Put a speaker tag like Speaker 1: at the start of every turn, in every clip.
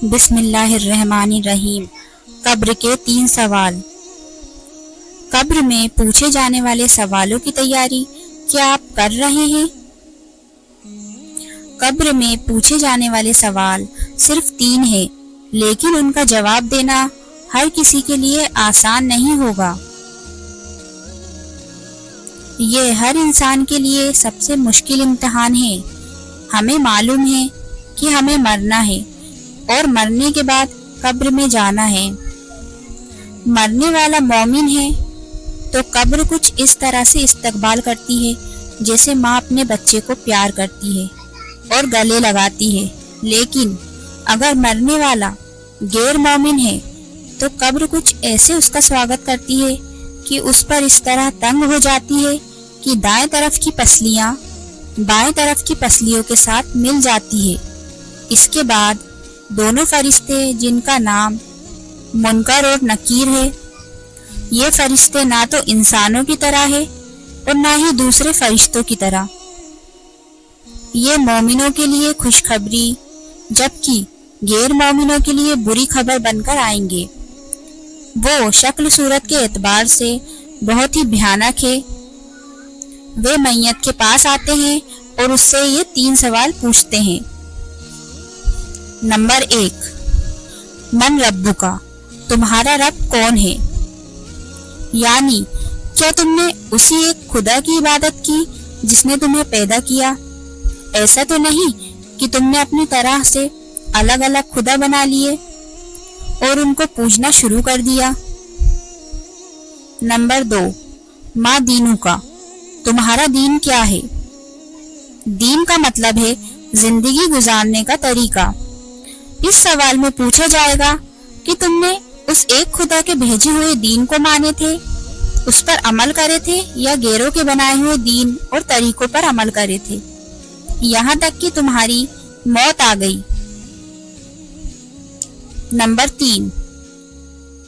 Speaker 1: بسم اللہ الرحمن الرحیم۔ قبر کے 3 سوال۔ قبر میں پوچھے جانے والے سوالوں کی تیاری کیا آپ کر رہے ہیں؟ قبر میں پوچھے جانے والے سوال صرف 3 ہیں، لیکن ان کا جواب دینا ہر کسی کے لیے آسان نہیں ہوگا۔ یہ ہر انسان کے لیے سب سے مشکل امتحان ہے۔ ہمیں معلوم ہے کہ ہمیں مرنا ہے اور مرنے کے بعد قبر میں جانا ہے۔ مرنے والا مومن ہے تو قبر کچھ اس طرح سے استقبال کرتی ہے جیسے ماں اپنے بچے کو پیار کرتی ہے اور گلے لگاتی ہے، لیکن اگر مرنے والا غیر مومن ہے تو قبر کچھ ایسے اس کا سواگت کرتی ہے کہ اس پر اس طرح تنگ ہو جاتی ہے کہ دائیں طرف کی پسلیاں بائیں طرف کی پسلیوں کے ساتھ مل جاتی ہے۔ اس کے بعد دونوں فرشتے جن کا نام منکر اور نکیر ہے، یہ فرشتے نہ تو انسانوں کی طرح ہے اور نہ ہی دوسرے فرشتوں کی طرح۔ یہ مومنوں کے لیے خوشخبری جبکہ غیر مومنوں کے لیے بری خبر بن کر آئیں گے۔ وہ شکل صورت کے اعتبار سے بہت ہی بھیانک ہے۔ وہ میت کے پاس آتے ہیں اور اس سے یہ 3 سوال پوچھتے ہیں۔ نمبر 1، من ربکا، تمہارا رب کون ہے؟ یعنی کیا تم نے اسی ایک خدا کی عبادت کی جس نے تمہیں پیدا کیا؟ ایسا تو نہیں کہ تم نے اپنی طرح سے الگ الگ خدا بنا لیے اور ان کو پوجنا شروع کر دیا۔ نمبر 2، ما دینو کا، تمہارا دین کیا ہے؟ دین کا مطلب ہے زندگی گزارنے کا طریقہ۔ اس سوال میں پوچھا جائے گا کہ تم نے اس ایک خدا کے بھیجے ہوئے دین کو مانے تھے، اس پر عمل کرے تھے، یا غیروں کے بنائے ہوئے دین اور طریقوں پر عمل کرے تھے یہاں تک کہ تمہاری موت آ گئی۔ نمبر 3،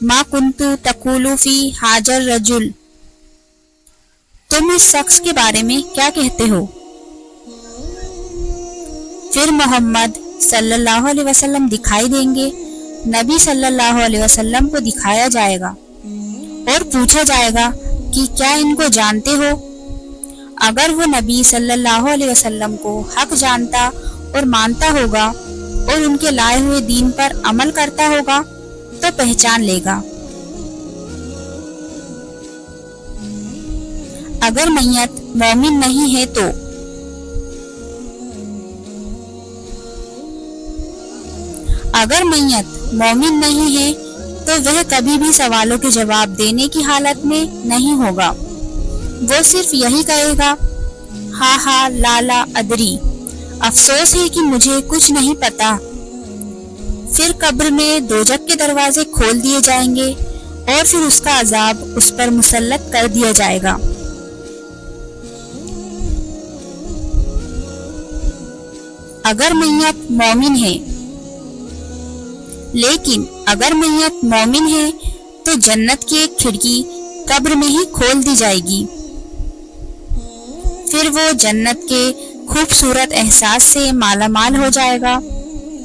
Speaker 1: ما کنتو تقولو فی حاجر رجل، تم اس شخص کے بارے میں کیا کہتے ہو؟ پھر محمد صلی اللہ علیہ وسلم دکھائی دیں گے۔ نبی صلی اللہ علیہ وسلم کو دکھایا جائے گا اور پوچھا جائے گا کہ کیا ان کو جانتے ہو؟ اگر وہ نبی صلی اللہ علیہ وسلم کو حق جانتا اور مانتا ہوگا اور ان کے لائے ہوئے دین پر عمل کرتا ہوگا تو پہچان لے گا۔ اگر میت مومن نہیں ہے تو اگر میت مومن نہیں ہے تو وہ کبھی بھی سوالوں کے جواب دینے کی حالت میں نہیں ہوگا۔ وہ صرف یہی کہے گا، ہاں ہاں لا لا ادری، افسوس ہے کہ مجھے کچھ نہیں پتا۔ پھر قبر میں دوزخ کے دروازے کھول دیے جائیں گے اور پھر اس کا عذاب اس پر مسلط کر دیا جائے گا۔ اگر میت مومن ہے، لیکن اگر میت مومن ہے تو جنت کی ایک کھڑکی قبر میں ہی کھول دی جائے گی۔ پھر وہ جنت کے خوبصورت احساس سے مالا مال ہو جائے گا۔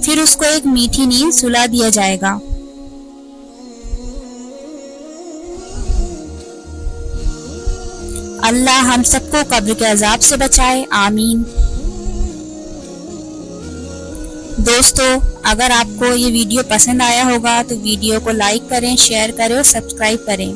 Speaker 1: پھر اس کو ایک میٹھی نیند سلا دیا جائے گا۔ اللہ ہم سب کو قبر کے عذاب سے بچائے، آمین۔ دوستو، اگر آپ کو یہ ویڈیو پسند آیا ہوگا تو ویڈیو کو لائک کریں، شیئر کریں اور سبسکرائب کریں۔